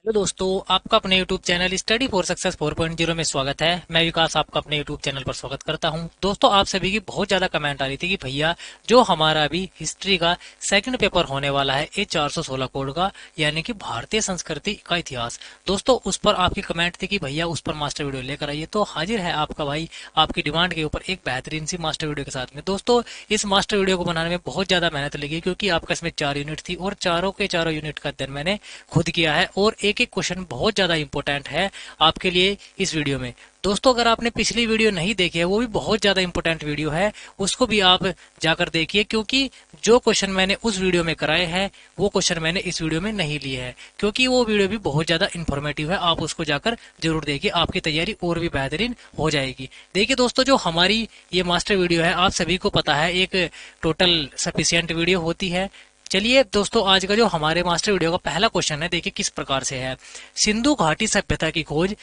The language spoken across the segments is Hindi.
हेलो दोस्तों, आपका अपने YouTube channel study for success 4.0 में स्वागत है। मैं विकास आपका अपने YouTube चैनल पर स्वागत करता हूं। दोस्तों, आप सभी की बहुत ज्यादा कमेंट आ रही थी कि भैया जो हमारा अभी हिस्ट्री का सेकंड पेपर होने वाला है ए 416 कोड का, यानी कि भारतीय संस्कृति का इतिहास। दोस्तों, उस पर आपकी कमेंट थी कि भैया उस पर मास्टर वीडियो लेकर आइए, तो हाजिर है आपका भाई आपकी डिमांड के ऊपर एक बेहतरीन सी मास्टर वीडियो के साथ में। दोस्तों, इस मास्टर वीडियो को बनाने में बहुत ज्यादा मेहनत लगी, क्योंकि आपका इसमें 4 यूनिट थी और चारों के चारों यूनिट का अध्ययन मैंने खुद किया है और एक एक क्वेश्चन बहुत ज्यादा इंपॉर्टेंट है आपके लिए इस वीडियो में। दोस्तों, अगर आपने पिछली वीडियो नहीं देखी है, वो भी बहुत ज्यादा इंपॉर्टेंट वीडियो है, उसको भी आप जाकर देखिए, क्योंकि जो क्वेश्चन मैंने उस वीडियो में कराए हैं वो क्वेश्चन मैंने इस वीडियो में नहीं लिए हैं, क्योंकि वो वीडियो भी बहुत ज्यादा इंफॉर्मेटिव है। आप उसको जाकर जरूर देखिए, आपकी तैयारी और भी बेहतरीन हो जाएगी। देखिए दोस्तों, जो हमारी ये मास्टर वीडियो है, आप सभी को पता है एक टोटल सफिशियंट वीडियो होती है। चलिए दोस्तों, आज का जो हमारे मास्टर वीडियो का पहला क्वेश्चन है, देखिए किस प्रकार से है। सिंधु घाटी सभ्यता की खोज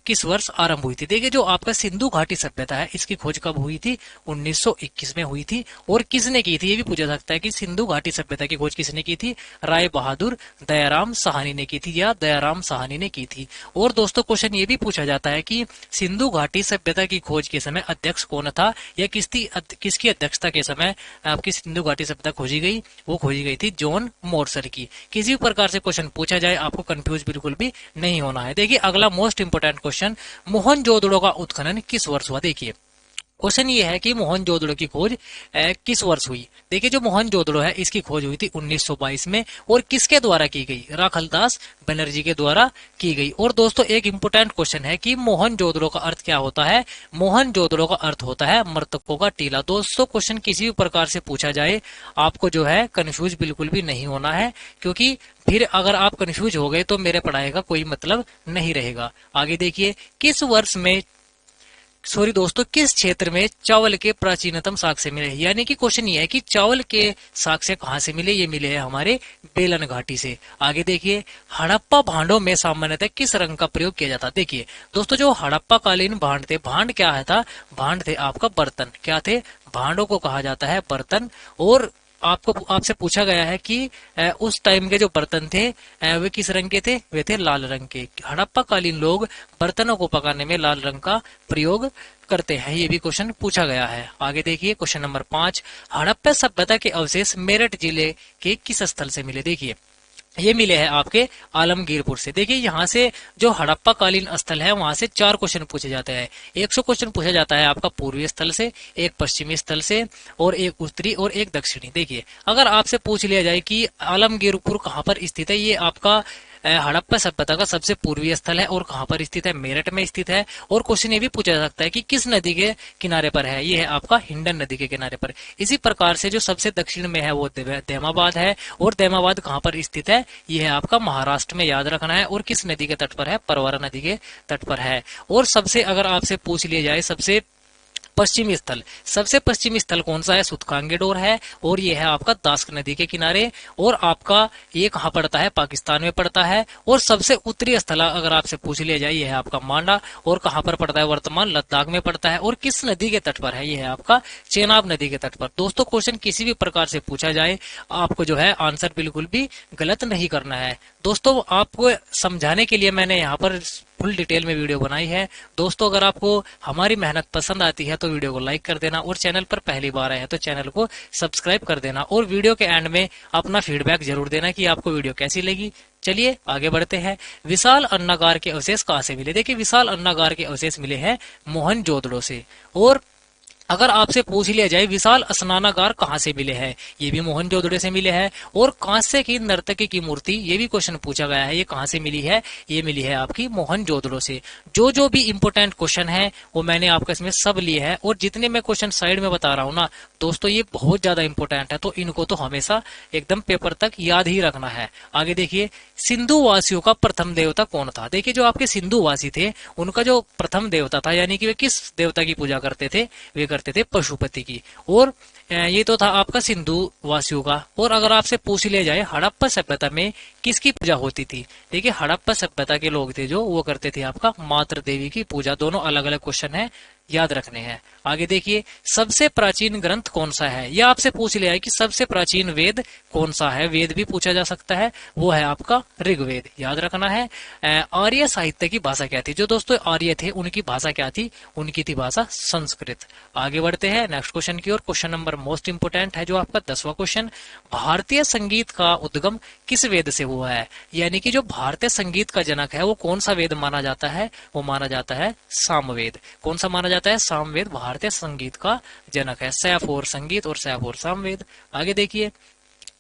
किस वर्ष आरंभ हुई थी। देखिए, जो आपका सिंधु घाटी सभ्यता है, इसकी खोज कब हुई थी? 1921 में हुई थी। और किसने की थी, ये भी पूछा सकता है कि सिंधु घाटी सभ्यता की खोज किसने की थी। राय बहादुर दयाराम साहनी ने की थी, या दयाराम साहनी ने की थी। और दोस्तों, क्वेश्चन ये भी पूछा जाता है कि सिंधु घाटी सभ्यता की खोज के समय अध्यक्ष कौन था, या किसकी अध्यक्षता के समय आपकी सिंधु घाटी सभ्यता खोजी गई। वो खोजी गई थी जॉन मोर्सर की। किसी भी प्रकार से क्वेश्चन पूछा जाए, आपको कंफ्यूज बिल्कुल भी नहीं होना है। देखिए, अगला मोस्ट इंपोर्टेंट क्वेश्चन, मोहनजोदड़ो का उत्खनन किस वर्ष हुआ। देखिए, क्वेश्चन ये है कि मोहनजोदड़ो की खोज किस वर्ष हुई। देखिए, जो मोहनजोदड़ो है, इसकी खोज हुई थी 1922 में। और किसके द्वारा की गई? राखलदास बनर्जी के द्वारा की गई। और दोस्तों, एक इंपोर्टेंट क्वेश्चन है कि मोहनजोदड़ो का अर्थ क्या होता है। मोहनजोदड़ो का अर्थ होता है मृतकों का टीला। दोस्तों, क्वेश्चन किसी भी प्रकार से पूछा जाए, आपको जो है कंफ्यूज बिल्कुल भी नहीं होना है, क्योंकि फिर अगर आप कंफ्यूज हो गए तो मेरे पढ़ाई का कोई मतलब नहीं रहेगा। आगे देखिए, किस वर्ष में सॉरी दोस्तों, किस क्षेत्र में चावल के प्राचीनतम साक्ष्य मिले। यानी कि क्वेश्चन ये है कि चावल के साक्ष्य कहाँ से मिले। ये मिले हैं हमारे बेलन घाटी से। आगे देखिए, हड़प्पा भांडों में सामान्यतः किस रंग का प्रयोग किया जाता। देखिए दोस्तों, जो हड़प्पा कालीन भांड थे, भांड क्या है था? भांड थे आपका बर्तन। क्या थे? भांडों को कहा जाता है बर्तन। और आपसे पूछा गया है कि उस टाइम के जो बर्तन थे वे किस रंग के थे। वे थे लाल रंग के। हड़प्पा कालीन लोग बर्तनों को पकाने में लाल रंग का प्रयोग करते हैं। ये भी क्वेश्चन पूछा गया है। आगे देखिए, क्वेश्चन नंबर 5, हड़प्पा सभ्यता के अवशेष मेरठ जिले के किस स्थल से मिले। देखिए, ये मिले हैं आपके आलमगीरपुर से। देखिए, यहाँ से जो हड़प्पा कालीन स्थल है, वहां से 4 क्वेश्चन पूछे जाते हैं। 100 क्वेश्चन पूछा जाता है आपका पूर्वी स्थल से, एक पश्चिमी स्थल से, और एक उत्तरी और एक दक्षिणी। देखिए, अगर आपसे पूछ लिया जाए कि आलमगीरपुर कहाँ पर स्थित है, ये आपका हड़प्पा सभ्यता का सबसे पूर्वी स्थल है। और कहाँ पर स्थित है? मेरठ में स्थित है। और क्वेश्चन ये भी पूछा जा सकता है कि किस नदी के किनारे पर है। ये है आपका हिंडन नदी के किनारे पर। इसी प्रकार से जो सबसे दक्षिण में है वो देमाबाद है। और देमाबाद कहाँ पर स्थित है? ये है आपका महाराष्ट्र में, याद रखना है। और किस नदी के तट पर है? परवरा नदी के तट पर है। और सबसे अगर आपसे पूछ लिया जाए सबसे पश्चिमी स्थल, सबसे पश्चिमी स्थल कौन सा है? सुतकांगेडोर है। और ये है आपका दास्क नदी के किनारे। और आपका ये कहाँ पड़ता है? पाकिस्तान में पड़ता है। और सबसे उत्तरी स्थल अगर आपसे पूछ लिया जाए, ये है आपका मांडा। और कहाँ पर पड़ता है? वर्तमान लद्दाख में पड़ता है। और किस नदी के तट पर है? ये है आपका चेनाब नदी के तट पर। दोस्तों, क्वेश्चन किसी भी प्रकार से पूछा जाए, आपको जो है आंसर बिल्कुल भी गलत नहीं करना है। दोस्तों, आपको समझाने के लिए मैंने यहाँ पर फुल डिटेल में वीडियो बनाई है। दोस्तों, अगर आपको हमारी मेहनत पसंद आती है तो वीडियो को लाइक कर देना, और चैनल पर पहली बार आए हैं तो चैनल को सब्सक्राइब कर देना। और वीडियो के एंड में अपना फीडबैक जरूर देना कि आपको वीडियो कैसी लगी। चलिए आगे बढ़ते हैं। विशाल अन्नागार के अवशेष कहाँ से मिले। देखिए, विशाल अन्नागार के अवशेष मिले हैं मोहनजोदड़ो से। और अगर आपसे पूछ लिया जाए विशाल स्नानागार कहाँ से मिले हैं, ये भी मोहनजोदड़ो से मिले हैं। और कांस्य की नर्तकी की मूर्ति, ये भी क्वेश्चन पूछा गया है, ये कहाँ से मिली है। ये मिली है आपकी मोहनजोदड़ो से। जो भी इंपोर्टेंट क्वेश्चन है वो मैंने आपका इसमें सब लिए हैं। और जितने मैं क्वेश्चन साइड में बता रहा हूँ ना दोस्तों, ये बहुत ज्यादा इंपोर्टेंट है, तो इनको तो हमेशा एकदम पेपर तक याद ही रखना है। आगे देखिए, सिंधु वासियों का प्रथम देवता कौन था। देखिए, जो आपके सिंधु वासी थे, उनका जो प्रथम देवता था, यानी कि वे किस देवता की पूजा करते थे? वे करते थे पशुपति की। और ये तो था आपका सिंधु वासियों का। और अगर आपसे पूछ लिया जाए हड़प्पा सभ्यता में किसकी पूजा होती थी। देखिए, हड़प्पा सभ्यता के लोग थे जो वो करते थे आपका मातृ देवी की पूजा। दोनों अलग अलग क्वेश्चन है, याद रखने हैं। आगे देखिए, सबसे प्राचीन ग्रंथ कौन सा है, यह आपसे पूछ लिया है कि सबसे प्राचीन वेद कौन सा है, वेद भी पूछा जा सकता है, वो है आपका ऋग्वेद, याद रखना है। आर्य साहित्य की भाषा क्या थी, जो दोस्तों आर्य थे उनकी भाषा क्या थी, उनकी थी भाषा संस्कृत। आगे बढ़ते हैं नेक्स्ट क्वेश्चन की ओर। क्वेश्चन नंबर मोस्ट इंपोर्टेंट है जो आपका 10वां क्वेश्चन, भारतीय संगीत का उद्गम किस वेद से हुआ है, यानी कि जो भारतीय संगीत का जनक है वो कौन सा वेद माना जाता है, वो माना जाता है सामवेद। कौन सा माना जाता है, सामवेद भारतीय संगीत का जनक है, सैफोर संगीत और सैफोर सामवेद। आगे देखिए,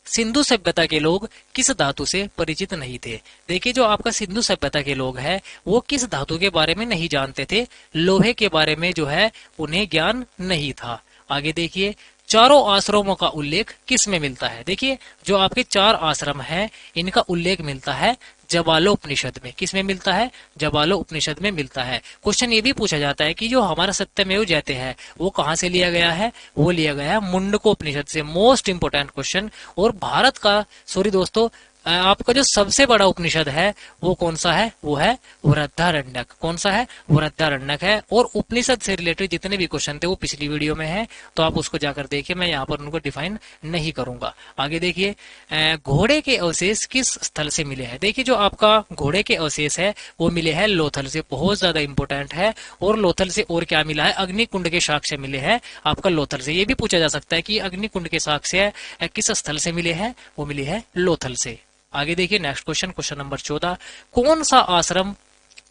सिंधु सभ्यता के लोग किस धातु से परिचित नहीं थे। देखिए, जो आपका सिंधु सभ्यता के लोग हैं वो किस धातु के बारे में नहीं जानते थे, लोहे के बारे में जो है उन्हें ज्ञान नहीं था। आगे देखिए, चारों आश्रमों का उल्लेख किस में मिलता है। देखिए, जो आपके 4 आश्रम हैं इनका उल्लेख मिलता है जबालोपनिषद में। किस में मिलता है, जबालोपनिषद में मिलता है। क्वेश्चन ये भी पूछा जाता है कि जो हमारा सत्यमेव जयते है वो कहाँ से लिया गया है, वो लिया गया है मुंडकोपनिषद से। Most important question. और भारत का, सॉरी दोस्तों, आपका जो सबसे बड़ा उपनिषद है वो कौन सा है, वो है वृहदारण्यक। कौन सा है, वृहदारण्यक है। और उपनिषद से रिलेटेड जितने भी क्वेश्चन थे वो पिछली वीडियो में है, तो आप उसको जाकर देखिए, मैं यहाँ पर उनको डिफाइन नहीं करूंगा। आगे देखिए, घोड़े के अवशेष किस स्थल से मिले हैं। देखिए, जो आपका घोड़े के अवशेष है वो मिले हैं लोथल से, बहुत ज्यादा इंपोर्टेंट है। और लोथल से और क्या मिला है, अग्निकुंड के साक्ष्य मिले हैं आपका लोथल से। ये भी पूछा जा सकता है कि अग्निकुंड के साक्ष्य किस स्थल से मिले हैं, वो मिले हैं लोथल से। आगे देखिए नेक्स्ट क्वेश्चन, क्वेश्चन नंबर 14, कौन सा आश्रम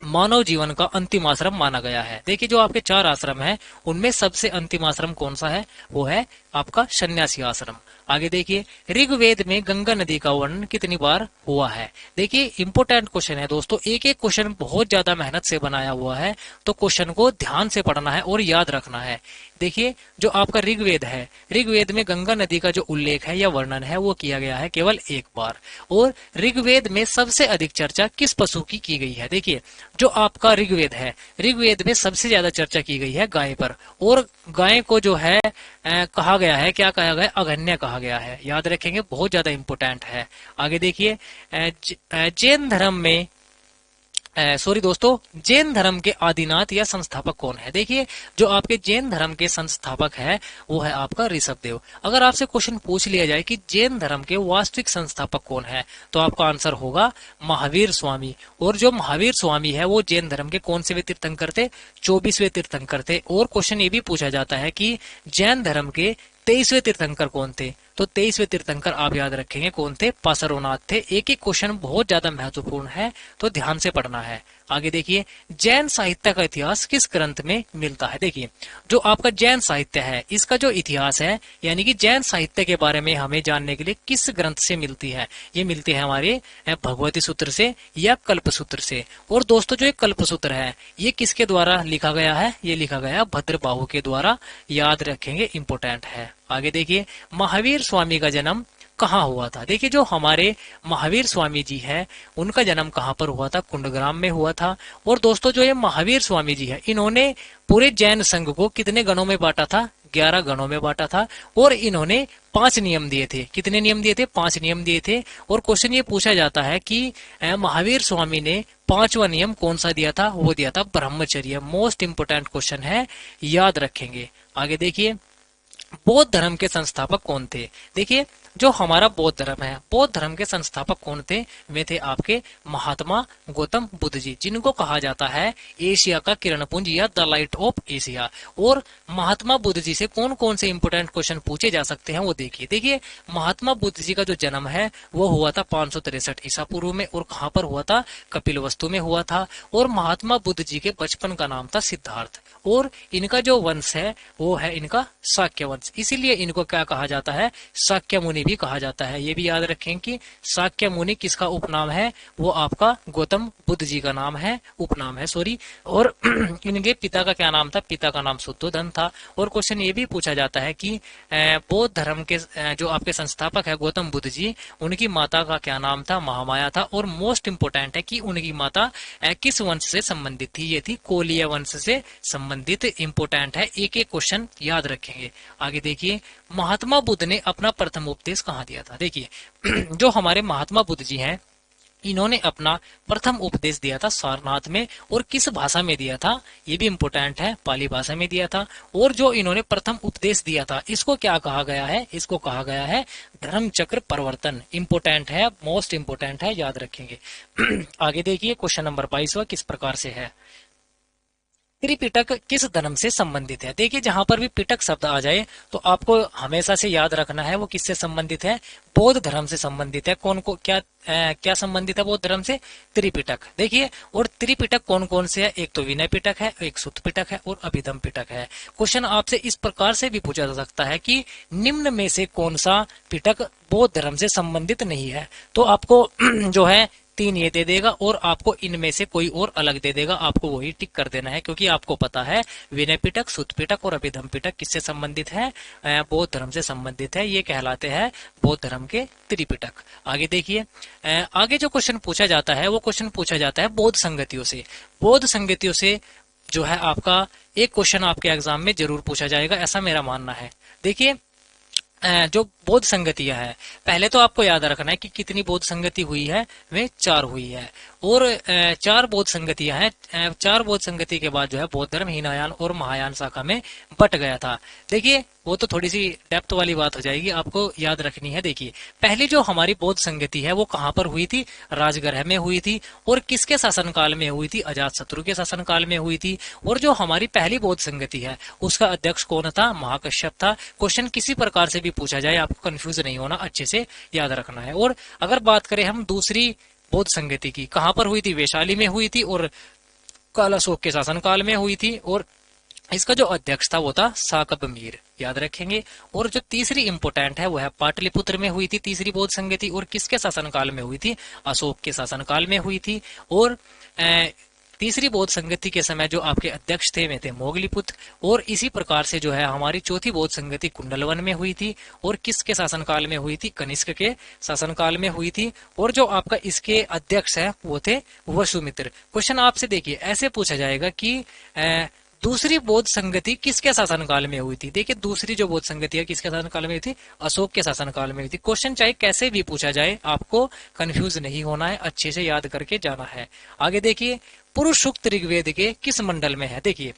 मानव जीवन का अंतिम आश्रम माना गया है। देखिए, जो आपके 4 आश्रम हैं उनमें सबसे अंतिम आश्रम कौन सा है, वो है आपका सन्यासी आश्रम। आगे देखिए, ऋग्वेद में गंगा नदी का वर्णन कितनी बार हुआ है। देखिए, इंपोर्टेंट क्वेश्चन है दोस्तों, एक एक क्वेश्चन बहुत ज्यादा मेहनत से बनाया हुआ है, तो क्वेश्चन को ध्यान से पढ़ना है और याद रखना है। देखिए, जो आपका ऋग्वेद है, ऋग्वेद में गंगा नदी का जो उल्लेख है या वर्णन है वो किया गया है केवल एक बार। और ऋग्वेद में सबसे अधिक चर्चा किस पशु की गई है। देखिए, जो आपका ऋग्वेद है, ऋग्वेद में सबसे ज्यादा चर्चा की गई है गाय पर। और गाय को जो है कहा गया है, क्या कहा गया है, अगण्य कहा गया है। याद रखेंगे, बहुत ज्यादा इंपोर्टेंट है। आगे देखिए, जैन धर्म में, सॉरी दोस्तों, जैन धर्म के आदिनाथ या संस्थापक कौन है। देखिए, जो आपके जैन धर्म के संस्थापक है वो है आपका ऋषभदेव। अगर आपसे क्वेश्चन पूछ लिया जाए कि जैन धर्म के वास्तविक संस्थापक कौन है, तो आपका आंसर होगा महावीर स्वामी। और जो महावीर स्वामी है वो जैन धर्म के कौन से वे तीर्थंकर थे, 24वें तीर्थंकर थे। और क्वेश्चन ये भी पूछा जाता है कि जैन धर्म के 23वें तीर्थंकर कौन थे, तो 23वें तीर्थंकर आप याद रखेंगे कौन थे, पार्श्वनाथ थे। एक एक क्वेश्चन बहुत ज्यादा महत्वपूर्ण है, तो ध्यान से पढ़ना है। आगे देखिए, जैन साहित्य का इतिहास किस ग्रंथ में मिलता है। देखिए, जो आपका जैन साहित्य है इसका जो इतिहास है, यानी कि जैन साहित्य के बारे में हमें जानने के लिए किस ग्रंथ से मिलती है, ये मिलती है हमारे भगवती सूत्र से या कल्प सूत्र से। और दोस्तों, जो एक कल्प सूत्र है ये किसके द्वारा लिखा गया है, ये लिखा गया भद्रबाहु के द्वारा। याद रखेंगे, इंपोर्टेंट है। आगे देखिए, महावीर स्वामी का जन्म कहाँ हुआ था। देखिए, जो हमारे महावीर स्वामी जी है उनका जन्म कहाँ पर हुआ था, कुंडग्राम में हुआ था। और दोस्तों, जो ये महावीर स्वामी जी है इन्होंने पूरे जैन संघ को कितने गणों में बांटा था, 11 गणों में बांटा था। और इन्होंने 5 नियम दिए थे। कितने नियम दिए थे, 5 नियम दिए थे। और क्वेश्चन ये पूछा जाता है कि महावीर स्वामी ने 5वां नियम कौन सा दिया था, वो दिया था ब्रह्मचर्य। मोस्ट इंपोर्टेंट क्वेश्चन है, याद रखेंगे। आगे देखिए, बौद्ध धर्म के संस्थापक कौन थे। देखिए, जो हमारा बौद्ध धर्म है, बौद्ध धर्म के संस्थापक कौन थे, वे थे आपके महात्मा गौतम बुद्ध जी, जिनको कहा जाता है एशिया का किरणपुंज या द लाइट ऑफ एशिया। और महात्मा बुद्ध जी से कौन कौन से इंपोर्टेंट क्वेश्चन पूछे जा सकते हैं वो देखिए। देखिए, महात्मा बुद्ध जी का जो जन्म है वो हुआ था 563 ईसा पूर्व में। और कहाँ पर हुआ था, कपिलवस्तु में हुआ था। और महात्मा बुद्ध जी के बचपन का नाम था सिद्धार्थ। और इनका जो वंश है वो है इनका शाक्य वंश, इसीलिए इनको क्या कहा जाता है, शाक्य मुनि भी कहा जाता है। ये भी याद रखें कि शाक्य मुनि किसका उपनाम है, वो आपका गौतम बुद्ध जी का नाम है, उपनाम है, सॉरी। और इनके पिता का क्या नाम था, पिता का नाम शुद्धोधन था। और क्वेश्चन ये भी पूछा जाता है कि बौद्ध धर्म के जो आपके संस्थापक है गौतम बुद्ध जी, उनकी माता का क्या नाम था, महामाया था। और मोस्ट इंपोर्टेंट है कि उनकी माता किस वंश से संबंधित थी, ये थी कोलिय वंश से संबंधित। इंपोर्टेंट है, एक एक क्वेश्चन याद रखेंगे। आगे देखिए, महात्मा बुद्ध ने अपना प्रथम उपदेश कहाँ दिया था। देखिए, जो हमारे महात्मा बुद्ध जी हैं इन्होंने अपना प्रथम उपदेश दिया था सारनाथ में, और किस भाषा में दिया था, ये भी इंपोर्टेंट है, पाली भाषा में दिया था। और जो इन्होंने प्रथम उपदेश दिया था इसको क्या कहा गया है, इसको कहा गया है धर्म चक्र प्रवर्तन। इंपोर्टेंट है, मोस्ट इंपोर्टेंट है, याद रखेंगे। आगे देखिए क्वेश्चन नंबर 22 किस प्रकार से है, त्रिपिटक किस धर्म से संबंधित है। देखिए जहां पर भी पिटक शब्द आ जाए तो आपको हमेशा से याद रखना है वो किससे संबंधित है, बौद्ध धर्म से संबंधित है। कौन को क्या क्या संबंधित है बौद्ध धर्म से, त्रिपिटक। देखिए और त्रिपिटक कौन कौन से है, एक तो विनय पिटक है, एक सुत्त पिटक है और अभिधम पिटक है। क्वेश्चन आपसे इस प्रकार से भी पूछा जा सकता है कि निम्न में से कौन सा पिटक बौद्ध धर्म से संबंधित नहीं है, तो आपको जो है 3 ये दे देगा और आपको इनमें से कोई और अलग दे देगा, आपको वही टिक कर देना है, क्योंकि आपको पता है विनय पिटक, सुत्त पिटक और अभिधम पिटक किससे संबंधित है, बौद्ध धर्म से संबंधित है। ये कहलाते हैं बौद्ध धर्म के त्रिपिटक। आगे देखिए आगे जो क्वेश्चन पूछा जाता है वो क्वेश्चन पूछा जाता है बौद्ध संगतियों से। बौद्ध संगतियों से जो है आपका एक क्वेश्चन आपके एग्जाम में जरूर पूछा जाएगा, ऐसा मेरा मानना है। देखिए जो बौद्ध संगतियां है, पहले तो आपको याद रखना है कि कितनी बौद्ध संगति हुई है, वे 4 हुई है। और 4 बौद्ध संगतियां हैं। 4 बौद्ध संगति के बाद जो है बौद्ध धर्म हीनयान और महायान शाखा में बट गया था। देखिए वो तो थोड़ी सी डेप्थ वाली बात हो जाएगी, आपको याद रखनी है। देखिए पहली जो हमारी बौद्ध संगति है वो कहाँ पर हुई थी, राजगृह में हुई थी। और किसके शासनकाल में हुई थी, अजातशत्रु के शासनकाल में हुई थी। और जो हमारी पहली बौद्ध संगति है उसका अध्यक्ष कौन था, महाकश्यप था। क्वेश्चन किसी प्रकार से भी पूछा जाए आपको कंफ्यूज नहीं होना, अच्छे से याद रखना है। और अगर बात करें हम दूसरी बौद्ध संगति की, कहां पर हुई थी, वैशाली में हुई थी और कालाशोक के शासनकाल में हुई थी। और इसका जो अध्यक्ष था वो था साकब मीर, याद रखेंगे। और जो तीसरी इंपोर्टेंट है वो है पाटलिपुत्र में हुई थी तीसरी बौद्ध संगति, और किसके शासनकाल में हुई थी, अशोक के शासनकाल में हुई थी। और तीसरी बौद्ध संगति के समय जो आपके अध्यक्ष थे वे थे मोगलीपुत्र। और इसी प्रकार से जो है हमारी चौथी बौद्ध संगति कुंडलवन में हुई थी, और किसके शासनकाल में हुई थी, कनिष्क के शासनकाल में हुई थी। और जो आपका इसके अध्यक्ष है वो थे वसुमित्र। क्वेश्चन आपसे देखिए ऐसे पूछा जाएगा कि दूसरी बौद्ध संगति किसके शासनकाल में हुई थी। देखिए दूसरी जो बौद्ध संगति है किसके शासनकाल में हुई थी, अशोक के शासनकाल में हुई थी। क्वेश्चन चाहे कैसे भी पूछा जाए आपको कंफ्यूज नहीं होना है, अच्छे से याद करके जाना है। आगे देखिए पुरुष सूक्त ऋग्वेद के किस मंडल में है। देखिए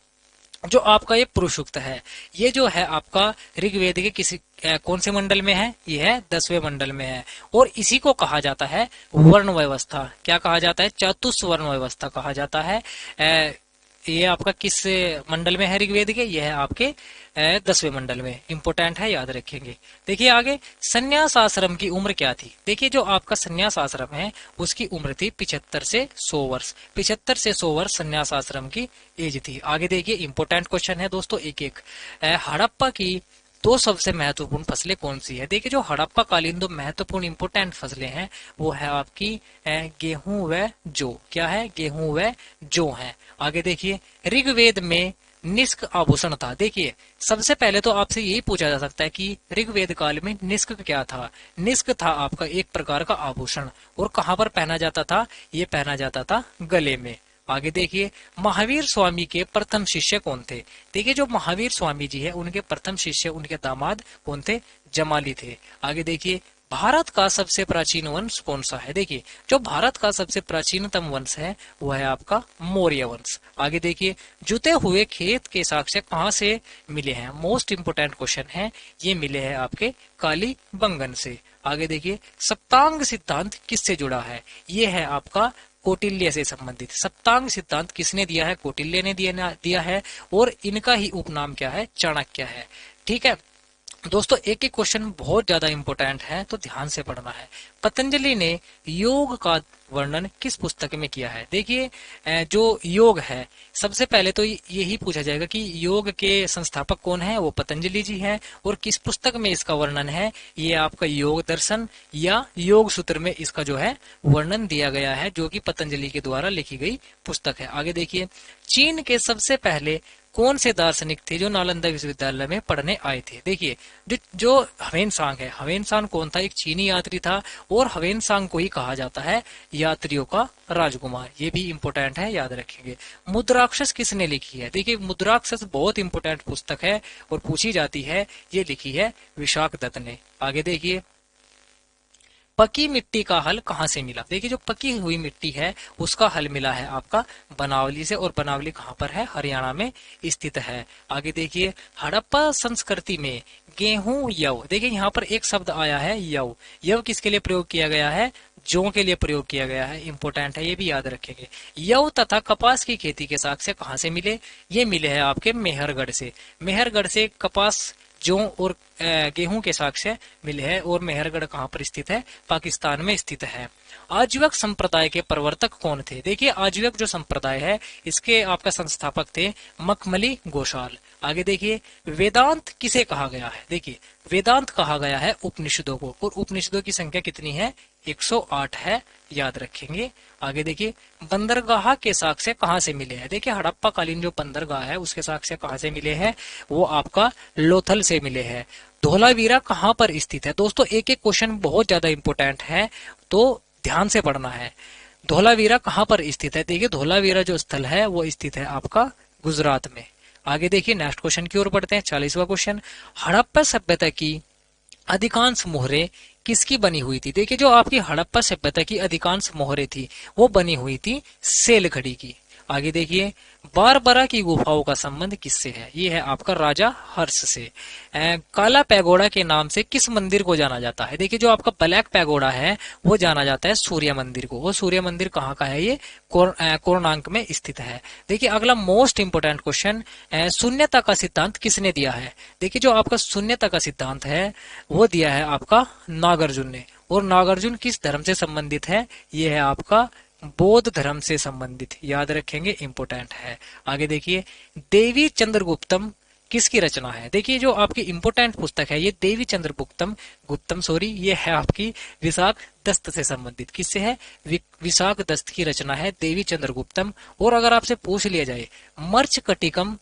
जो आपका ये पुरुष सूक्त है ये जो है आपका ऋग्वेद के किसी कौन से मंडल में है, ये है 10वें मंडल में है। और इसी को कहा जाता है वर्ण व्यवस्था। क्या कहा जाता है, चतुस्वर्ण व्यवस्था कहा जाता है। ये आपका किस मंडल में है ऋग्वेद के, ये है आपके 10वें मंडल में। इंपोर्टेंट है, याद रखेंगे। देखिए आगे संन्यास आश्रम की उम्र क्या थी। देखिए जो आपका संन्यास आश्रम है उसकी उम्र थी 75 से 100 वर्ष। 75 से 100 वर्ष संन्यास आश्रम की एज थी। आगे देखिए इंपोर्टेंट क्वेश्चन है दोस्तों एक एक। हड़प्पा की 2 सबसे महत्वपूर्ण फसलें कौन सी है। देखिए जो हड़प्पा कालीन 2 महत्वपूर्ण इंपोर्टेंट फसलें हैं वो है आपकी गेहूं व जौ। क्या है, गेहूं व जौ है। आगे देखिए ऋग्वेद में निष्क आभूषण था। देखिए सबसे पहले तो आपसे यही पूछा जा सकता है कि ऋग्वेद काल में निष्क क्या था। निष्क था आपका एक प्रकार का आभूषण, और कहां पर पहना जाता था, ये पहना जाता था गले में। आगे देखिए महावीर स्वामी के प्रथम शिष्य कौन थे। देखिए जो महावीर स्वामी जी है उनके प्रथम शिष्य उनके दामाद कौन थे, जमाली थे। आगे देखिए भारत का सबसे प्राचीन वंश कौन सा है। देखिए जो भारत का सबसे प्राचीनतम वंश है वो है आपका मौर्य वंश। आगे देखिए जुते हुए खेत के साक्ष्य कहाँ से मिले हैं। मोस्ट इंपोर्टेंट क्वेश्चन है, ये मिले हैं आपके काली बंगन से। आगे देखिए सप्तांग सिद्धांत किससे जुड़ा है, ये है आपका कौटिल्य से संबंधित। सप्तांग सिद्धांत किसने दिया है, कौटिल्य ने दिया है। और इनका ही उपनाम क्या है, चाणक्य है। ठीक है दोस्तों, एक एक क्वेश्चन बहुत ज्यादा इंपॉर्टेंट है तो ध्यान से पढ़ना है। पतंजलि ने योग का वर्णन किस पुस्तक में किया है। देखिए जो योग है सबसे पहले तो यही पूछा जाएगा कि योग के संस्थापक कौन है, वो पतंजलि जी हैं। और किस पुस्तक में इसका वर्णन है, ये आपका योग दर्शन या योग सूत्र में इसका जो है वर्णन दिया गया है, जो कि पतंजलि के द्वारा लिखी गई पुस्तक है। आगे देखिए चीन के सबसे पहले कौन से दार्शनिक थे जो नालंदा विश्वविद्यालय में पढ़ने आए थे। देखिए जो ह्वेनसांग है, ह्वेनसांग कौन था, एक चीनी यात्री था। और ह्वेनसांग को ही कहा जाता है यात्रियों का राजकुमार। ये भी इंपोर्टेंट है, याद रखेंगे। मुद्राक्षस किसने लिखी है। देखिए मुद्राक्षस बहुत इंपोर्टेंट पुस्तक है और पूछी जाती है, ये लिखी है विशाख दत्त ने। आगे देखिए पकी मिट्टी का हल कहाँ से मिला? देखिए जो पकी हुई मिट्टी है उसका हल मिला है आपका बनावली से, और बनावली कहाँ पर है? हरियाणा में स्थित है। आगे देखिए हड़प्पा संस्कृति में गेहूं यव, देखिए यहाँ पर एक शब्द आया है यव। यव किसके लिए प्रयोग किया गया है? जौ के लिए प्रयोग किया गया है। इंपोर्टेंट है, ये भी याद रखेंगे। यव तथा कपास की खेती के साक्ष्य कहाँ से मिले? ये मिले हैं आपके मेहरगढ़ से। मेहरगढ़ से कपास, जौ और गेहूं के साक्ष्य मिले हैं। और मेहरगढ़ कहाँ पर स्थित है? पाकिस्तान में स्थित है। आजीवक संप्रदाय के प्रवर्तक कौन थे? देखिए आजीवक जो संप्रदाय है इसके आपका संस्थापक थे मखमली गोशाल। आगे देखिए वेदांत किसे कहा गया है? देखिए वेदांत कहा गया है उपनिषदों को, और उपनिषदों की संख्या कितनी है? 108 है, याद रखेंगे। आगे देखिए बंदरगाह के साक्ष्य कहाँ से मिले हैं? देखिए हड़प्पा कालीन जो बंदरगाह है उसके साक्ष्य कहाँ से मिले हैं? वो आपका लोथल से मिले हैं। धोलावीरा कहाँ पर स्थित है? दोस्तों एक एक क्वेश्चन बहुत ज्यादा इंपोर्टेंट है, तो ध्यान से पढ़ना है। धोलावीरा कहाँ पर स्थित है? देखिए धोलावीरा जो स्थल है वो स्थित है आपका गुजरात में। आगे देखिए नेक्स्ट क्वेश्चन की ओर बढ़ते हैं। 40वां क्वेश्चन, हड़प्पा सभ्यता की अधिकांश मोहरें किसकी बनी हुई थी? देखिए जो आपकी हड़प्पा सभ्यता की अधिकांश मोहरें थी वो बनी हुई थी सेल घड़ी की। आगे देखिए बारबरा की गुफाओं का संबंध किससे है? ये है आपका राजा हर्ष से। काला पैगोडा के नाम से किस मंदिर को जाना जाता है? देखिए जो आपका ब्लैक पैगोडा है वो जाना जाता है सूर्य मंदिर को। वो सूर्य मंदिर कहाँ का है? ये कोणार्क में स्थित है। देखिए अगला मोस्ट इंपोर्टेंट क्वेश्चन, शून्यता का सिद्धांत किसने दिया है? देखिए जो आपका शून्यता का सिद्धांत है वो दिया है आपका नागार्जुन ने। और नागार्जुन किस धर्म से संबंधित है? ये है आपका बौद्ध धर्म से संबंधित, याद रखेंगे, इंपोर्टेंट है। आगे देखिए देवी चंद्रगुप्तम किसकी रचना है? देखिए जो आपकी इंपोर्टेंट पुस्तक है ये देवी चंद्रगुप्तम ये है आपकी विशाख दस्त से संबंधित। किससे है? विशाख दस्त की रचना है देवी चंद्रगुप्तम। और अगर आपसे पूछ लिया जाए मर्चकटिकम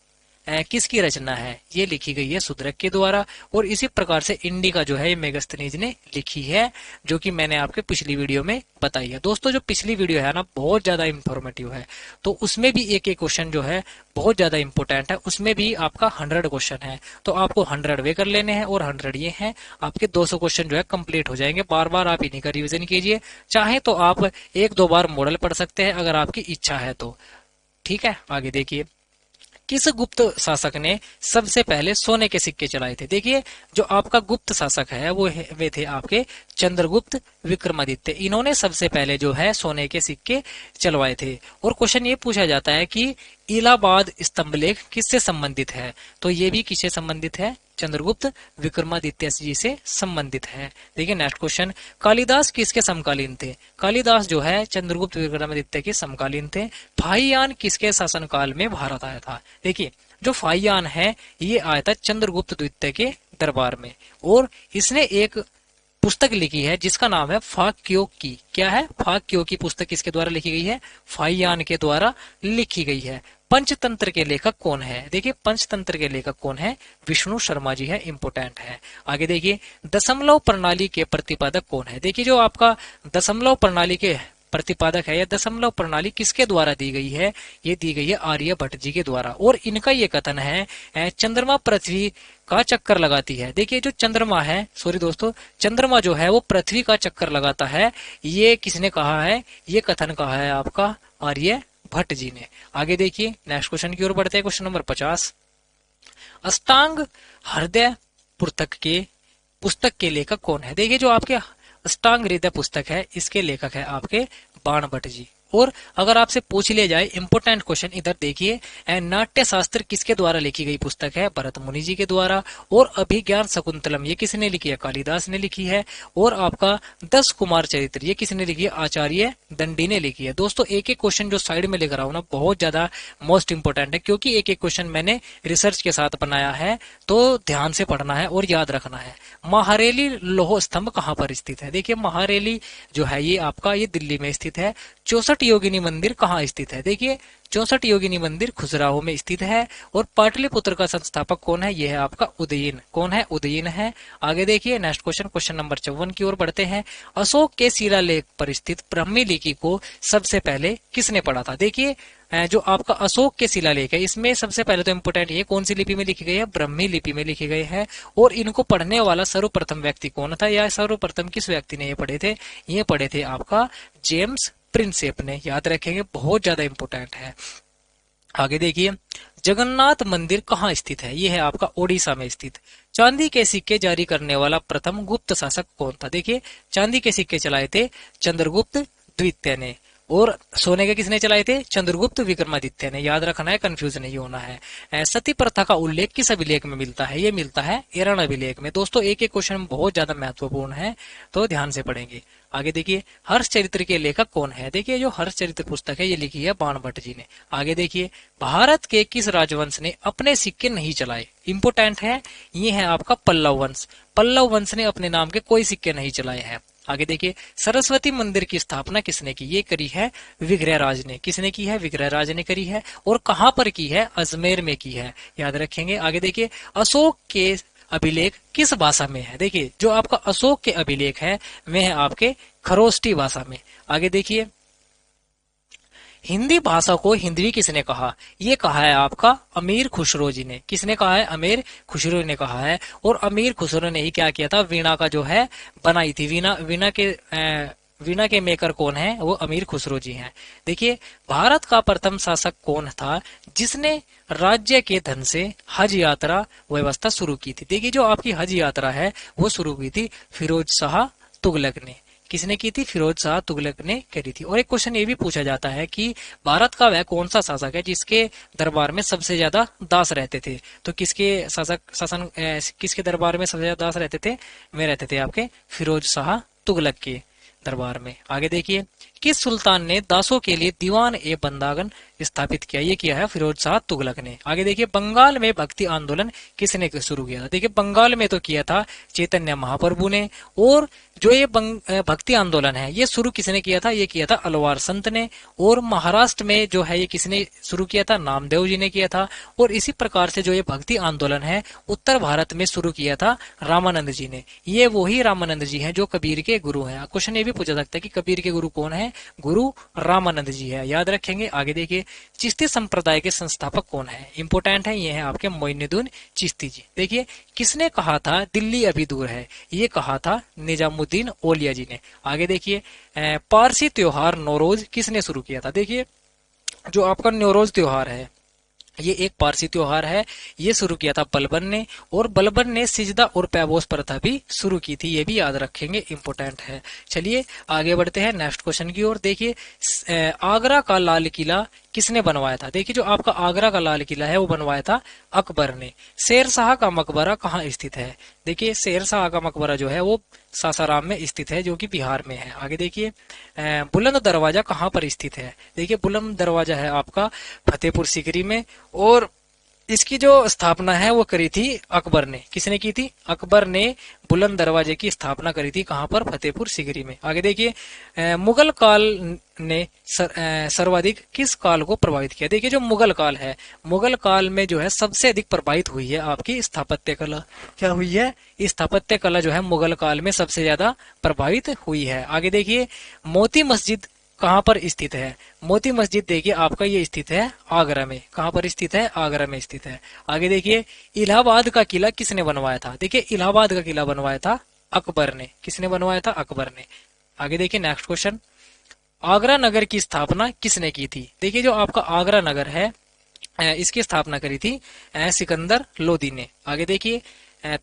किसकी रचना है? ये लिखी गई है शूद्रक के द्वारा। और इसी प्रकार से इंडिका जो है ये मेगस्थनीज ने लिखी है, जो कि मैंने आपके पिछली वीडियो में बताई है। दोस्तों जो पिछली वीडियो है ना बहुत ज्यादा इंफॉर्मेटिव है, तो उसमें भी एक एक क्वेश्चन जो है बहुत ज्यादा इंपॉर्टेंट है। उसमें भी आपका 100 क्वेश्चन है, तो आपको 100 वे कर लेने हैं और 100 ये हैं। आपके 200 क्वेश्चन जो है कंप्लीट हो जाएंगे। बार बार आप इन्हीं का रिविजन कीजिए। चाहे तो आप 1-2 बार मॉडल पढ़ सकते हैं अगर आपकी इच्छा है तो। ठीक है, आगे देखिए किस गुप्त शासक ने सबसे पहले सोने के सिक्के चलाए थे? देखिए जो आपका गुप्त शासक है वे थे आपके चंद्रगुप्त विक्रमादित्य। इन्होंने सबसे पहले जो है सोने के सिक्के चलवाए थे। और क्वेश्चन ये पूछा जाता है कि इलाहाबाद स्तंभलेख किससे संबंधित है? तो ये भी किससे संबंधित है? चंद्रगुप्त विक्रमादित्य जी से संबंधित है। देखिए नेक्स्ट क्वेश्चन, कालिदास किसके समकालीन थे? कालिदास जो है चंद्रगुप्त विक्रमादित्य के समकालीन थे। फाहियान किसके शासनकाल में भारत आया था? देखिए जो फाहियान है ये आया था चंद्रगुप्त द्वितीय के दरबार में, और इसने एक पुस्तक लिखी है जिसका नाम है फाक्यों की। क्या है? फाक्यों की पुस्तक किसके द्वारा लिखी गई है? फाहियान के द्वारा लिखी गई है। पंचतंत्र के लेखक कौन है? देखिए पंचतंत्र के लेखक कौन है? विष्णु शर्मा जी है, इंपोर्टेंट है। आगे देखिए दशमलव प्रणाली के प्रतिपादक कौन है? देखिए जो आपका दशमलव प्रणाली के प्रतिपादक है या दशमलव प्रणाली किसके द्वारा दी गई है? ये दी गई है आर्यभट्ट जी के द्वारा। और इनका ये कथन है चंद्रमा पृथ्वी का चक्कर लगाती है। देखिए जो चंद्रमा है, सॉरी दोस्तों, चंद्रमा जो है वो पृथ्वी का चक्कर लगाता है, ये किसने कहा है? ये कथन कहा है आपका आर्यभट्ट जी ने। आगे देखिए नेक्स्ट क्वेश्चन की ओर बढ़ते हैं। क्वेश्चन नंबर 50, अष्टांग हृदय पुस्तक के लेखक कौन है? देखिए जो आपके अष्टांग हृदय पुस्तक है इसके लेखक है आपके बाणभट्ट जी। और अगर आपसे पूछ लिया जाए इंपोर्टेंट क्वेश्चन, इधर देखिए नाट्य शास्त्र किसके द्वारा लिखी गई पुस्तक है? भरत मुनि जी के द्वारा। और अभिज्ञान शकुंतलम ये किसने लिखी है? कालिदास ने लिखी है। और आपका 10 कुमार चरित्र ये किसने लिखी है? आचार्य दंडी ने लिखी है। दोस्तों एक एक क्वेश्चन जो साइड में लिख रहा हूं ना बहुत ज्यादा मोस्ट इंपोर्टेंट है, क्योंकि एक एक क्वेश्चन मैंने रिसर्च के साथ बनाया है, तो ध्यान से पढ़ना है और याद रखना है। महारेली लौह स्तंभ कहाँ पर स्थित है? देखिए महारेली जो है ये आपका ये दिल्ली में स्थित है। 64 योगिनी मंदिर कहाँ स्थित है? देखिए 64 योगिनी मंदिर खजुराहो में स्थित है। और पाटलिपुत्र का संस्थापक कौन है? यह है आपका उदयन। कौन है? उदयन है। आगे देखिए नेक्स्ट क्वेश्चन, क्वेश्चन नंबर 54 की ओर बढ़ते हैं। अशोक के शिलालेख पर स्थित ब्राह्मी लिपि को सबसे पहले किसने पढ़ा था? देखिए जो आपका अशोक के शिलालेख है इसमें सबसे पहले तो इंपोर्टेंट ये कौन सी लिपि में लिखी गई है, ब्रह्मी लिपि में लिखी गई है। और इनको पढ़ने वाला सर्वप्रथम व्यक्ति कौन था, या सर्वप्रथम किस व्यक्ति ने ये पढ़े थे, ये पढ़े थे आपका जेम्स प्रिंसेप ने। याद रखेंगे, बहुत ज्यादा इंपोर्टेंट है। आगे देखिए, जगन्नाथ मंदिर कहाँ स्थित है, यह है आपका ओडिशा में स्थित। चांदी के सिक्के जारी करने वाला प्रथम गुप्त शासक कौन था, देखिए चांदी के सिक्के चलाए थे चंद्रगुप्त द्वितीय ने, और सोने के किसने चलाए थे, चंद्रगुप्त विक्रमादित्य ने। याद रखना है, कंफ्यूज नहीं होना है। सती प्रथा का उल्लेख किस अभिलेख में मिलता है, ये मिलता है एरण अभिलेख में। दोस्तों एक एक क्वेश्चन बहुत ज्यादा महत्वपूर्ण है, तो ध्यान से पढ़ेंगे। आगे देखिए, हर्ष चरित्र के लेखक कौन है, देखिए जो हर्ष चरित्र पुस्तक है ये लिखी है बाणभट्ट जी ने। आगे देखिए, भारत के किस राजवंश ने अपने सिक्के नहीं चलाए, इंपोर्टेंट है, ये है आपका पल्लव वंश। पल्लव वंश ने अपने नाम के कोई सिक्के नहीं चलाए हैं। आगे देखिए, सरस्वती मंदिर की स्थापना किसने की, ये करी है विग्रहराज ने। किसने की है, विग्रहराज ने करी है। और कहां पर की है, अजमेर में की है। याद रखेंगे। आगे देखिए, अशोक के अभिलेख किस भाषा में है, देखिए जो आपका अशोक के अभिलेख है वे है आपके खरोष्टी भाषा में। आगे देखिए, हिंदी भाषा को हिंदवी किसने कहा, ये कहा है आपका अमीर खुसरो जी ने। किसने कहा है, अमीर खुसरो ने कहा है। और अमीर खुसरो ने ही क्या किया था, वीणा का जो है बनाई थी। वीणा के मेकर कौन है, वो अमीर खुसरो जी हैं। देखिए, भारत का प्रथम शासक कौन था जिसने राज्य के धन से हज यात्रा व्यवस्था शुरू की थी। देखिए, जो आपकी हज यात्रा है वो शुरू की थी फिरोज शाह तुगलक ने। किसने की थी, फिरोज शाह तुगलक ने करी थी। और एक क्वेश्चन ये भी पूछा जाता है कि भारत का वह कौन सा शासक है जिसके दरबार में सबसे ज्यादा दास रहते थे, तो किसके किसके दरबार में सबसे ज्यादा दास रहते थे, वे रहते थे आपके फिरोज शाह तुगलक के दरबार में। आगे देखिए, किस सुल्तान ने दासों के लिए दीवान ए बंदागन स्थापित किया, ये किया है फिरोज शाह तुगलक ने। आगे देखिए, बंगाल में भक्ति आंदोलन किसने शुरू किया था, देखिए बंगाल में तो किया था चैतन्य महाप्रभु ने। और जो ये भक्ति आंदोलन है ये शुरू किसने किया था, ये किया था अलवार संत ने। और महाराष्ट्र में जो है ये किसने शुरू किया था, नामदेव जी ने किया था। और इसी प्रकार से जो ये भक्ति आंदोलन है उत्तर भारत में शुरू किया था रामानंद जी ने। ये वही रामानंद जी हैं जो कबीर के गुरु हैं। क्वेश्चन ये भी पूछा सकता है कि कबीर के गुरु कौन है, गुरु रामानंद जी है। याद रखेंगे। आगे देखिए, चिश्ती संप्रदाय के संस्थापक कौन है, इंपोर्टेंट है, ये है आपके मोइनुद्दीन चिश्ती जी। देखिए, किसने कहा था दिल्ली अभी दूर है, ये कहा था निजामुद्दीन औलिया जी ने। आगे देखिए, पारसी त्योहार नौरोज किसने शुरू किया था, देखिए जो आपका नौरोज त्योहार है ये एक पारसी त्योहार है, ये शुरू किया था बलबन ने। और बलबन ने सिजदा और पैबोस प्रथा भी शुरू की थी, ये भी याद रखेंगे, इंपोर्टेंट है। चलिए आगे बढ़ते हैं नेक्स्ट क्वेश्चन की ओर। देखिए, आगरा का लाल किला किसने बनवाया था, देखिए जो आपका आगरा का लाल किला है वो बनवाया था अकबर ने। शेरशाह का मकबरा कहाँ स्थित है, देखिए शेरशाह का मकबरा जो है वो सासाराम में स्थित है जो कि बिहार में है। आगे देखिए, बुलंद दरवाजा कहाँ पर स्थित है, देखिए बुलंद दरवाजा है आपका फतेहपुर सीकरी में। और इसकी जो स्थापना है वो करी थी अकबर ने। किसने की थी, अकबर ने बुलंद दरवाजे की स्थापना करी थी, कहां पर, फतेहपुर सीकरी में। आगे देखिए, मुगल काल ने सर्वाधिक किस काल को प्रभावित किया, देखिए जो मुगल काल है, मुगल काल में जो है सबसे अधिक प्रभावित हुई है आपकी स्थापत्य कला। क्या हुई है, स्थापत्य कला जो है मुगल काल में सबसे ज्यादा प्रभावित हुई है। आगे देखिए, मोती मस्जिद कहां पर स्थित है, मोती मस्जिद देखिए आपका ये स्थित है आगरा में। कहां पर स्थित है, आगरा में स्थित है। आगे देखिए, इलाहाबाद का किला किसने बनवाया था, देखिए इलाहाबाद का किला बनवाया था अकबर ने। किसने बनवाया था, अकबर ने। आगे देखिए नेक्स्ट क्वेश्चन, आगरा नगर की स्थापना किसने की थी, देखिए जो आपका आगरा नगर है इसकी स्थापना करी थी सिकंदर लोदी ने। आगे देखिए,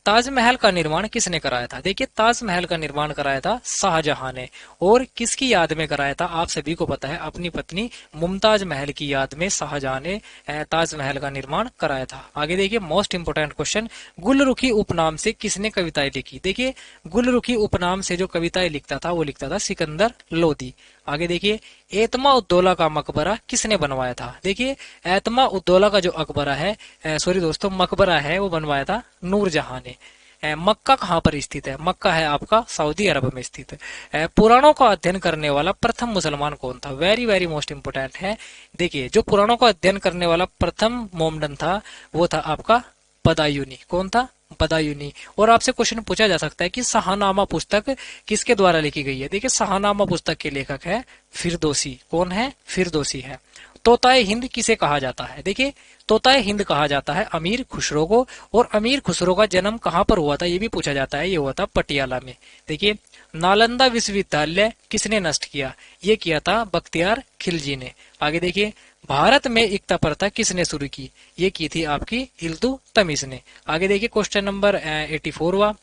ताजमहल का निर्माण किसने कराया था, देखिए ताजमहल का निर्माण कराया था शाहजहां ने। और किसकी याद में कराया था, आप सभी को पता है, अपनी पत्नी मुमताज महल की याद में शाहजहां ने ताजमहल का निर्माण कराया था। आगे देखिए, मोस्ट इंपोर्टेंट क्वेश्चन, गुलरुखी उपनाम से किसने कविताएं लिखी, देखिए गुलरुखी उपनाम से जो कविताएं लिखता था वो लिखता था सिकंदर लोदी। आगे देखिए, एतमा उद्दौला का मकबरा किसने बनवाया था, देखिए एतमा उद्दौला का जो अकबरा है सॉरी दोस्तों मकबरा है वो बनवाया था नूरजहां ने। मक्का कहाँ पर स्थित है, मक्का है आपका सऊदी अरब में स्थित है। पुराणों का अध्ययन करने वाला प्रथम मुसलमान कौन था, वेरी वेरी मोस्ट इंपोर्टेंट है। देखिए जो पुराणों का अध्ययन करने वाला प्रथम मोमडन था वो था आपका बदायूनी। कौन था, बदायूनी। और आपसे क्वेश्चन पूछा जा सकता है कि शाहनामा पुस्तक किसके द्वारा लिखी गई है, देखिए शाहनामा पुस्तक के लेखक है फिरदौसी। कौन है, फिरदौसी है। तोताए हिंद किसे कहा जाता है? देखिए तोताए हिंद कहा जाता है अमीर खुसरो को। और अमीर खुसरो का जन्म कहाँ पर हुआ था ये भी पूछा जाता है, ये हुआ था पटियाला में। देखिए नालंदा विश्वविद्यालय किसने नष्ट किया? ये किया था बख्तियार खिलजी ने। आगे देखिए भारत में एकता प्रथा किसने शुरू की? ये की थी आपकी इल्तुतमिश ने। आगे देखिए क्वेश्चन नंबर 84वां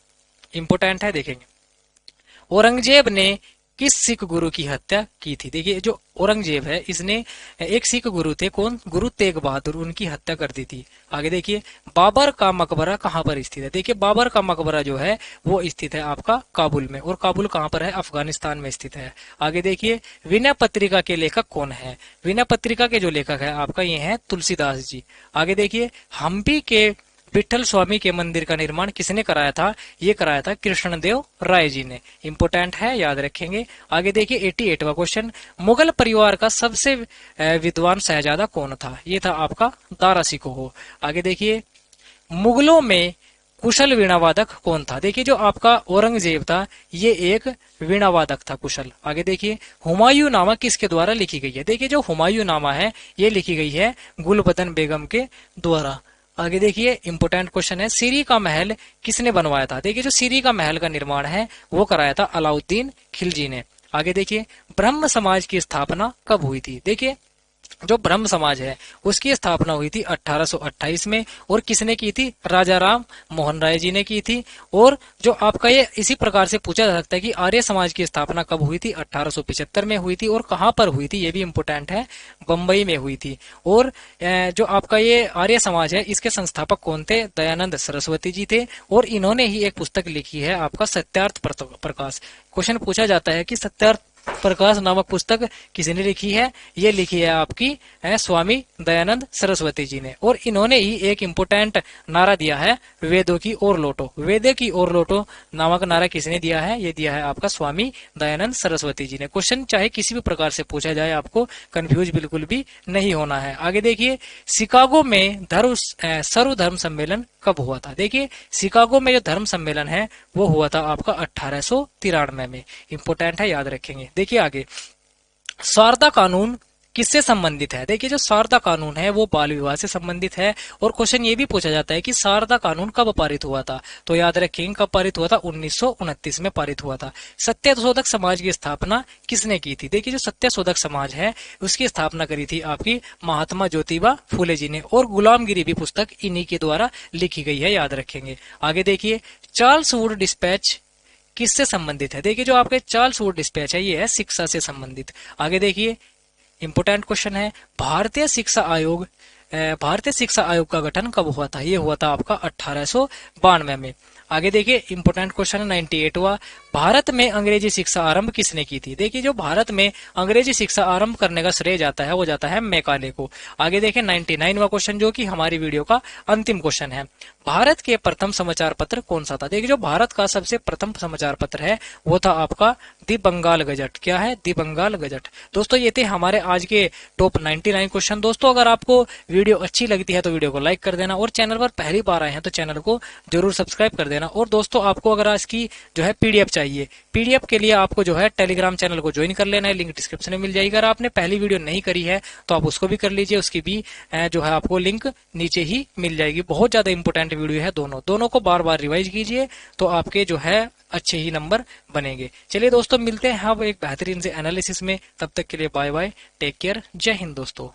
इंपोर्टेंट है, देखेंगे। औरंगजेब ने किस सिख गुरु की हत्या की थी? देखिए जो औरंगजेब है इसने एक सिख गुरु थे, कौन? गुरु तेग बहादुर, उनकी हत्या कर दी थी। आगे देखिए बाबर का मकबरा कहाँ पर स्थित है? देखिए बाबर का मकबरा जो है वो स्थित है आपका काबुल में। और काबुल कहाँ पर है? अफगानिस्तान में स्थित है। आगे देखिए विनय पत्रिका के लेखक कौन है? विनय पत्रिका के जो लेखक है आपका ये है तुलसीदास जी। आगे देखिए हम्पी के विठल स्वामी के मंदिर का निर्माण किसने कराया था? ये कराया था कृष्णदेव राय जी ने। इंपोर्टेंट है, याद रखेंगे। आगे देखिए 88वां क्वेश्चन, मुगल परिवार का सबसे विद्वान शहजादा कौन था? ये था आपका दारा शिकोह। आगे देखिए मुगलों में कुशल वीणावादक कौन था? देखिए जो आपका औरंगजेब था ये एक वीणावादक था कुशल। आगे देखिए हुमायूं नामा किसके द्वारा लिखी गई है? देखिए जो हुमायूं नामा है ये लिखी गई है गुलबदन बेगम के द्वारा। आगे देखिए इंपोर्टेंट क्वेश्चन है, सीरी का महल किसने बनवाया था? देखिए जो सीरी का महल का निर्माण है वो कराया था अलाउद्दीन खिलजी ने। आगे देखिए ब्रह्म समाज की स्थापना कब हुई थी? देखिए जो ब्रह्म समाज है उसकी स्थापना हुई थी 1828 में। और किसने की थी? राजा राम मोहन राय जी ने की थी। और जो आपका ये इसी प्रकार से पूछा जा सकता है कि आर्य समाज की स्थापना कब हुई थी? 1875 में हुई थी। और कहाँ पर हुई थी ये भी इंपोर्टेंट है, बंबई में हुई थी। और जो आपका ये आर्य समाज है इसके संस्थापक कौन थे? दयानंद सरस्वती जी थे। और इन्होंने ही एक पुस्तक लिखी है आपका सत्यार्थ प्रकाश। क्वेश्चन पूछा जाता है कि सत्यार्थ प्रकाश नामक पुस्तक किसने लिखी है? ये लिखी है आपकी स्वामी दयानंद सरस्वती जी ने। और इन्होंने ही एक इम्पोर्टेंट नारा दिया है, वेदों की ओर लौटो। वेदों की ओर लौटो नामक नारा किसने दिया है? ये दिया है आपका स्वामी दयानंद सरस्वती जी ने। क्वेश्चन चाहे किसी भी प्रकार से पूछा जाए आपको कंफ्यूज बिल्कुल भी नहीं होना है। आगे देखिए शिकागो में सर्वधर्म सम्मेलन कब हुआ था? देखिए शिकागो में जो धर्म सम्मेलन है वो हुआ था आपका 1893 में। इंपोर्टेंट है, याद रखेंगे। देखिए आगे सारदा कानून किससे संबंधित है? देखिए जो सारदा कानून है वो बाल विवाह से संबंधित है। और क्वेश्चन ये भी पूछा जाता है कि सारदा कानून कब पारित हुआ था? तो याद रखेंगे कब पारित हुआ था? 1929 में पारित हुआ था। सत्यशोधक समाज की स्थापना किसने की थी? देखिए जो सत्यशोधक समाज है उसकी स्थापना करी थी आपकी महात्मा ज्योतिबा फूले जी ने। और गुलामगिरी भी पुस्तक इन्हीं के द्वारा लिखी गई है, याद रखेंगे। आगे देखिए चार्ल्स वुड डिस्पैच किससे संबंधित है? देखिए जो आपके चार्ल्स वुड डिस्पैच है ये है शिक्षा से संबंधित। आगे देखिए इंपोर्टेंट क्वेश्चन है, भारतीय शिक्षा आयोग का गठन कब हुआ था? ये हुआ था आपका 1892 में। आगे देखिए इंपोर्टेंट क्वेश्चन है 98वां, भारत में अंग्रेजी शिक्षा आरंभ किसने की थी? देखिए जो भारत में अंग्रेजी शिक्षा आरंभ करने का श्रेय जाता है वो जाता है मैकाले को। आगे देखिए 99वां क्वेश्चन जो कि हमारी वीडियो का अंतिम क्वेश्चन है, भारत के प्रथम समाचार पत्र कौन सा था? देखिए जो भारत का सबसे प्रथम समाचार पत्र है वो था आपका दी बंगाल गजट। क्या है? दी बंगाल गजट। दोस्तों ये थे हमारे आज के टॉप 99 क्वेश्चन। दोस्तों अगर आपको वीडियो अच्छी लगती है तो वीडियो को लाइक कर देना। और चैनल पर पहली बार आए हैं तो चैनल को जरूर सब्सक्राइब कर देना। और दोस्तों आपको अगर आज की जो है पीडीएफ चाहिए, पीडीएफ के लिए आपको जो है टेलीग्राम चैनल को ज्वाइन कर लेना है, लिंक डिस्क्रिप्शन में मिल जाएगी। अगर आपने पहली वीडियो नहीं करी है तो आप उसको भी कर लीजिए, उसकी भी जो है आपको लिंक नीचे ही मिल जाएगी। बहुत ज्यादा इंपोर्टेंट वीडियो है, दोनों को बार बार रिवाइज कीजिए तो आपके जो है अच्छे ही नंबर बनेंगे। चलिए दोस्तों मिलते हैं अब एक बेहतरीन से एनालिसिस में, तब तक के लिए बाय बाय, टेक केयर, जय हिंद दोस्तों।